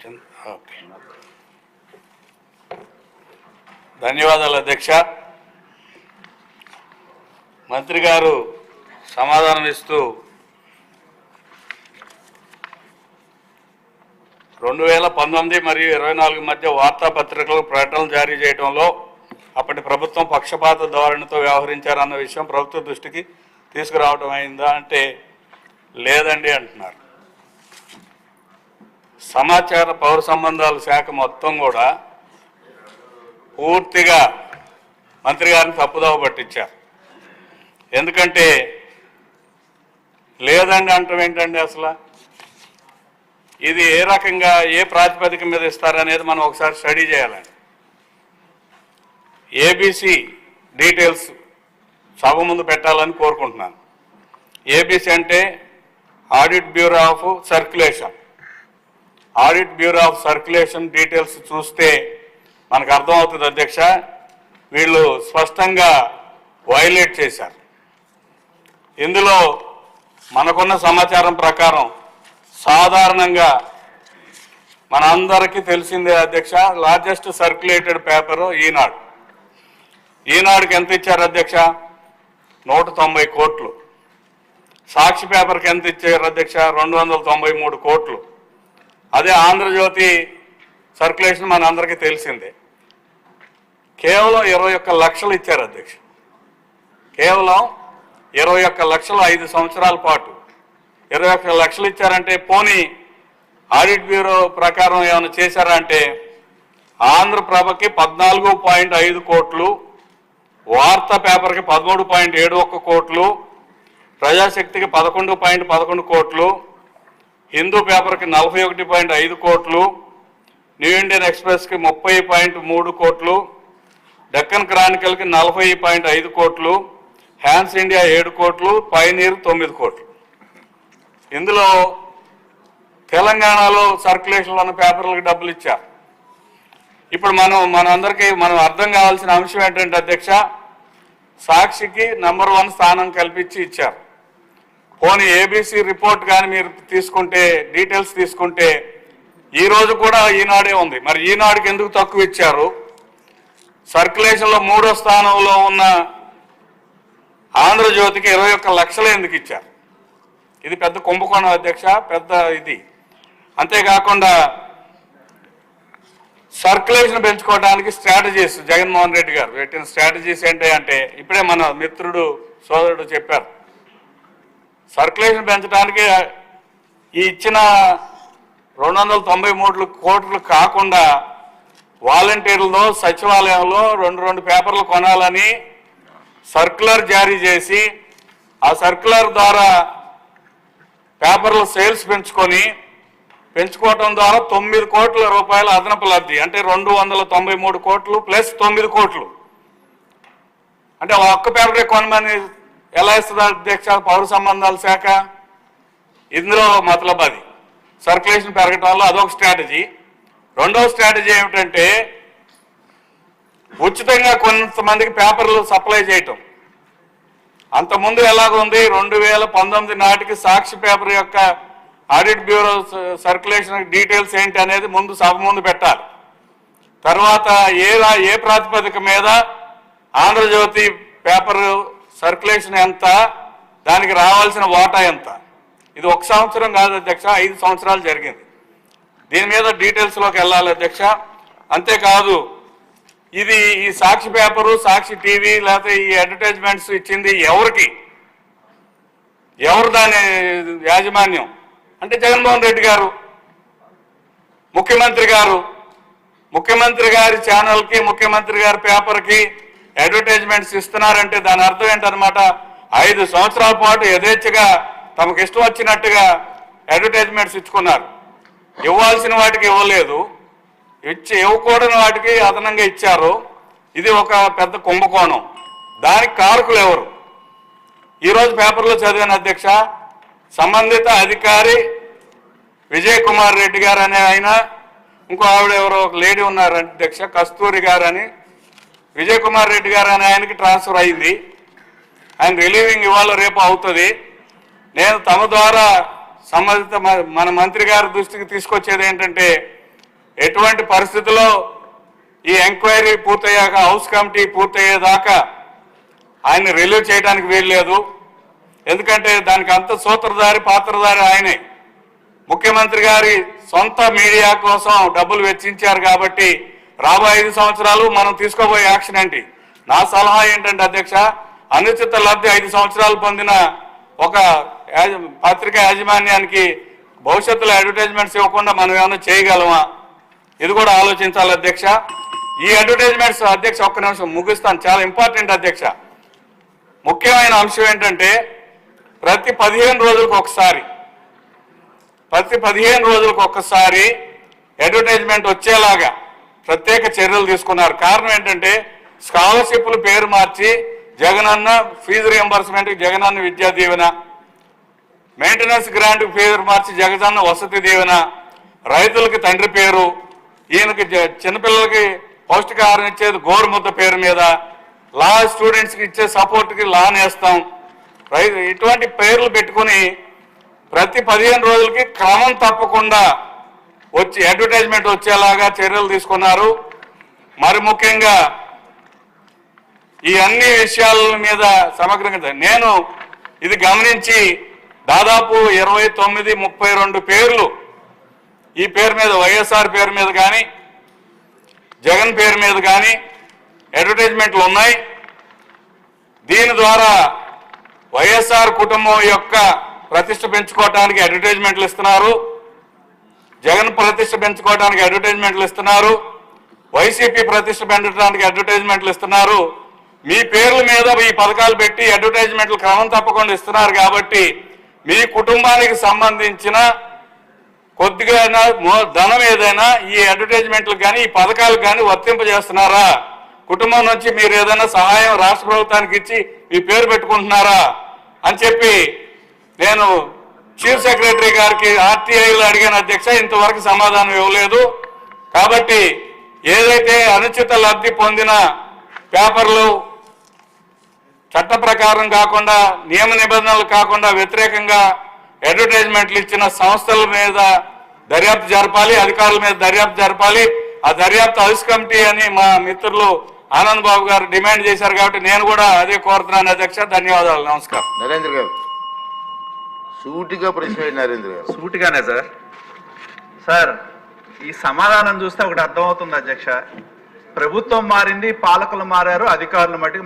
వచ్చింది. ఓకే, ధన్యవాదాలు అధ్యక్ష. మంత్రి గారు సమాధానం ఇస్తూ 2019 మరియు 24 మధ్య వార్తాపత్రికలకు ప్రకటనలు జారీ చేయడంలో అప్పటి ప్రభుత్వం పక్షపాత ధోరణితో వ్యవహరించారన్న విషయం ప్రభుత్వ దృష్టికి తీసుకురావడం అయిందా అంటే లేదండి అంటున్నారు. సమాచార పౌర సంబంధాల శాఖ మొత్తం కూడా పూర్తిగా మంత్రి గారిని తప్పుదోవ పట్టించారు. ఎందుకంటే లేదండి అంటాం ఏంటండి, అసలు ఇది ఏ రకంగా ఏ ప్రాతిపదిక మీద ఇస్తారనేది మనం ఒకసారి స్టడీ చేయాలండి. ఏబీసీ డీటెయిల్స్ సభ ముందు పెట్టాలని కోరుకుంటున్నాను. ఏబీసీ అంటే audit bureau of circulation. Audit bureau of circulation details చూస్తే మనకు అర్థమవుతుంది అధ్యక్ష, వీళ్ళు స్పష్టంగా వైలేట్ చేశారు. ఇందులో మనకున్న సమాచారం ప్రకారం సాధారణంగా మనందరికీ తెలిసిందే అధ్యక్ష, లార్జెస్ట్ సర్క్యులేటెడ్ పేపరు ఈనాడు. ఈనాడుకి ఎంత ఇచ్చారు అధ్యక్ష? 190 కోట్లు. సాక్షి పేపర్కి ఎంత ఇచ్చారు అధ్యక్ష? 293 కోట్లు. అదే ఆంధ్రజ్యోతి సర్క్యులేషన్ మన అందరికీ తెలిసిందే, కేవలం 21 లక్షలు ఇచ్చారు అధ్యక్ష. కేవలం 21 లక్షలు 5 సంవత్సరాల పాటు 21 లక్షలు ఇచ్చారంటే పోనీ ఆడిట్ బ్యూరో ప్రకారం ఏమైనా చేశారా అంటే ఆంధ్రప్రభకి 14.5 కోట్లు, వార్తా పేపర్కి 13.71 కోట్లు, ప్రజాశక్తికి 11.11 కోట్లు, హిందూ పేపర్కి 41.5 కోట్లు, న్యూ ఇండియన్ ఎక్స్ప్రెస్కి 30.3 కోట్లు, డెక్కన్ క్రానికల్కి 40.5 కోట్లు, హ్యాన్స్ ఇండియా 7 కోట్లు, పైనీర్ 9 కోట్లు. ఇందులో తెలంగాణలో సర్క్యులేషన్లో ఉన్న పేపర్లకు డబ్బులు ఇచ్చారు. ఇప్పుడు మనందరికీ అర్థం కావాల్సిన అంశం ఏంటంటే అధ్యక్ష, సాక్షికి నంబర్ 1 స్థానం కల్పించి ఇచ్చారు. పోనీ ఏబీసీ రిపోర్ట్ కానీ మీరు తీసుకుంటే, డీటెయిల్స్ తీసుకుంటే ఈరోజు కూడా ఈనాడే ఉంది. మరి ఈనాడుకి ఎందుకు తక్కువ ఇచ్చారు? సర్క్యులేషన్లో 3వ స్థానంలో ఉన్న ఆంధ్రజ్యోతికి 21 లక్షలు ఎందుకు ఇచ్చారు? ఇది పెద్ద కుంభకోణం అధ్యక్ష, పెద్ద ఇది. అంతేకాకుండా సర్క్యులేషన్ పెంచుకోవడానికి స్ట్రాటజీస్ జగన్మోహన్ రెడ్డి గారు పెట్టిన స్ట్రాటజీస్ ఏంటంటే ఇప్పుడే మన మిత్రుడు సోదరుడు చెప్పారు. సర్క్యులేషన్ పెంచడానికి ఈ ఇచ్చిన 293 కోట్లు కాకుండా వాలంటీర్లతో సచివాలయంలో 2 పేపర్లు కొనాలని సర్క్యులర్ జారీ చేసి ఆ సర్క్యులర్ ద్వారా పేపర్ల సేల్స్ పెంచుకోవటం ద్వారా 9 కోట్ల రూపాయల అదనపు లబ్ధి, అంటే 293 కోట్లు ప్లస్ 9 కోట్లు. అంటే ఒక్క పేపరే కొనమని ఎలా ఇస్తుంది అధ్యక్ష పౌర సంబంధాల శాఖ? ఇందులో మతలబ్ అది సర్క్యులేషన్ పెరగటంలో అదొక స్ట్రాటజీ. రెండవ స్ట్రాటజీ ఏమిటంటే ఉచితంగా కొంతమందికి పేపర్లు సప్లై చేయటం. అంతకుముందు ఎలాగుంది, 2019 నాటికి సాక్షి పేపర్ యొక్క ఆడిట్ బ్యూరో సర్క్యులేషన్ డీటెయిల్స్ ఏంటి అనేది ముందు సభ ముందు పెట్టాలి. తర్వాత ఏ ప్రాతిపదిక మీద ఆంధ్రజ్యోతి పేపర్ సర్క్యులేషన్ ఎంత, దానికి రావాల్సిన వాటా ఎంత. ఇది 1 సంవత్సరం కాదు అధ్యక్ష, 5 సంవత్సరాలు జరిగింది. దీని మీద డీటెయిల్స్లోకి వెళ్ళాలి అధ్యక్ష. అంతేకాదు ఇది ఈ సాక్షి పేపరు, సాక్షి టీవీ లేకపోతే ఈ అడ్వర్టైజ్మెంట్స్ ఇచ్చింది ఎవరికి, ఎవరు దాని యాజమాన్యం అంటే జగన్మోహన్ రెడ్డి గారు, ముఖ్యమంత్రి గారి ఛానల్కి, ముఖ్యమంత్రి గారి పేపర్కి అడ్వర్టైజ్మెంట్స్ ఇస్తున్నారంటే దాని అర్థం ఏంటన్నమాట, 5 సంవత్సరాల పాటు యథేచ్ఛగా తమకు ఇష్టం వచ్చినట్టుగా అడ్వర్టైజ్మెంట్స్ ఇచ్చుకున్నారు. ఇవ్వాల్సిన వాటికి ఇవ్వలేదు, ఇవ్వకూడని వాటికి అదనంగా ఇచ్చారు. ఇది ఒక పెద్ద కుంభకోణం. దానికి కారకులు ఎవరు? ఈరోజు పేపర్లో చదివాను అధ్యక్ష, సంబంధిత అధికారి విజయ్ కుమార్ రెడ్డి గారు అనే ఆయన, ఇంకో ఆవిడ ఎవరో ఒక లేడీ ఉన్నారు అధ్యక్ష, కస్తూరి గారు అని. విజయ్ కుమార్ రెడ్డి గారు అనే ఆయనకి ట్రాన్స్ఫర్ అయింది. ఆయన రిలీవింగ్ ఇవాళ రేపు అవుతుంది. నేను తమ ద్వారా సంబంధిత మన మంత్రి గారి దృష్టికి తీసుకొచ్చేది ఏంటంటే ఎటువంటి పరిస్థితుల్లో ఈ ఎంక్వైరీ పూర్తయ్యాక హౌస్ కమిటీ పూర్తయ్యేదాకా ఆయన రిలీవ్ చేయడానికి వీల్లేదు. ఎందుకంటే దానికి అంత సూత్రధారి పాత్రధారి ఆయనే. ముఖ్యమంత్రి గారి సొంత మీడియా కోసం డబ్బులు వెచ్చించారు కాబట్టి రాబోయే 5 సంవత్సరాలు మనం తీసుకోబోయే యాక్షన్ ఏంటి? నా సలహా ఏంటంటే అధ్యక్ష, అనుచిత లబ్ధి 5 సంవత్సరాలు పొందిన ఒక పత్రికా యాజమాన్యానికి భవిష్యత్తులో అడ్వర్టైజ్మెంట్స్ ఇవ్వకుండా మనం ఏమైనా చేయగలమా? ఇది కూడా ఆలోచించాలి అధ్యక్ష. ఈ అడ్వర్టైజ్మెంట్స్ అధ్యక్ష ఒక్క నిమిషం ముగిస్తాను, చాలా ఇంపార్టెంట్ అధ్యక్ష. ముఖ్యమైన అంశం ఏంటంటే ప్రతి 15 రోజులకు ఒక్కసారి అడ్వర్టైజ్మెంట్ వచ్చేలాగా ప్రత్యేక చర్యలు తీసుకున్నారు. కారణం ఏంటంటే స్కాలర్షిప్లు పేరు మార్చి Jagananna fee reimbursement Jagananna Vidya Deevena, maintenance grant పేరు మార్చి జగనన్న వసతి దీవెన, రైతులకి తండ్రి పేరు, ఈయనకి చిన్నపిల్లలకి పౌష్టికాహారం ఇచ్చేది గోరుముద్ద పేరు మీద, లా స్టూడెంట్స్కి ఇచ్చే సపోర్ట్కి లా నేస్తాం, ఇటువంటి పేర్లు పెట్టుకుని ప్రతి 15 రోజులకి క్రమం తప్పకుండా వచ్చి అడ్వర్టైజ్మెంట్ వచ్చేలాగా చర్యలు తీసుకున్నారు. మరి ముఖ్యంగా ఈ అన్ని విషయాల మీద సమగ్రంగా నేను ఇది గమనించి దాదాపు 29-32 పేర్లు ఈ పేరు మీద వైఎస్ఆర్ పేరు మీద కానీ జగన్ పేరు మీద కానీ అడ్వర్టైజ్మెంట్లు ఉన్నాయి. దీని ద్వారా వైఎస్ఆర్ కుటుంబం యొక్క ప్రతిష్ట పెంచుకోవడానికి అడ్వర్టైజ్మెంట్లు ఇస్తున్నారు, జగన్ ప్రతిష్ట పెంచుకోవడానికి అడ్వర్టైజ్మెంట్లు ఇస్తున్నారు, వైసీపీ ప్రతిష్ట పెంచడానికి అడ్వర్టైజ్మెంట్లు ఇస్తున్నారు. మీ పేర్ల మీద ఈ పథకాలు పెట్టి అడ్వర్టైజ్మెంట్లు క్రమం తప్పకుండా ఇస్తున్నారు కాబట్టి మీ కుటుంబానికి సంబంధించిన కొద్దిగా ధనం ఏదైనా ఈ అడ్వర్టైజ్మెంట్లకు కానీ ఈ పథకాలకు కానీ వర్తింపజేస్తున్నారా? కుటుంబం నుంచి మీరు ఏదైనా సహాయం రాష్ట్ర ప్రభుత్వానికి ఇచ్చి మీ పేరు పెట్టుకుంటున్నారా అని చెప్పి నేను చీఫ్ సెక్రటరీ గారికి ఆర్టీఐలో అడిగాను అధ్యక్ష, ఇంతవరకు సమాధానం ఇవ్వలేదు. కాబట్టి ఏదైతే అనుచిత లబ్ధి పొందిన పేపర్లు చట్ట ప్రకారం కాకుండా నియమ నిబంధనలు కాకుండా వ్యతిరేకంగా అడ్వర్టైజ్మెంట్లు ఇచ్చిన సంస్థల మీద దర్యాప్తు జరపాలి, అధికారుల మీద దర్యాప్తు జరపాలి. ఆ దర్యాప్తు హౌస్ కమిటీ అని మా మిత్రులు ఆనంద్ బాబు గారు డిమాండ్ చేశారు కాబట్టి నేను కూడా అదే కోరుతున్నాను అధ్యక్ష. ధన్యవాదాలు, నమస్కారం. నరేంద్ర గారు సూటిగా ప్రశ్న నరేంద్ర గారు. సూటిగానే సార్ ఈ సమాధానం చూస్తే ఒకటి అర్థమవుతుంది అధ్యక్ష, ప్రభుత్వం మారింది, పాలకులు మారారు, అధికారులు మటుకు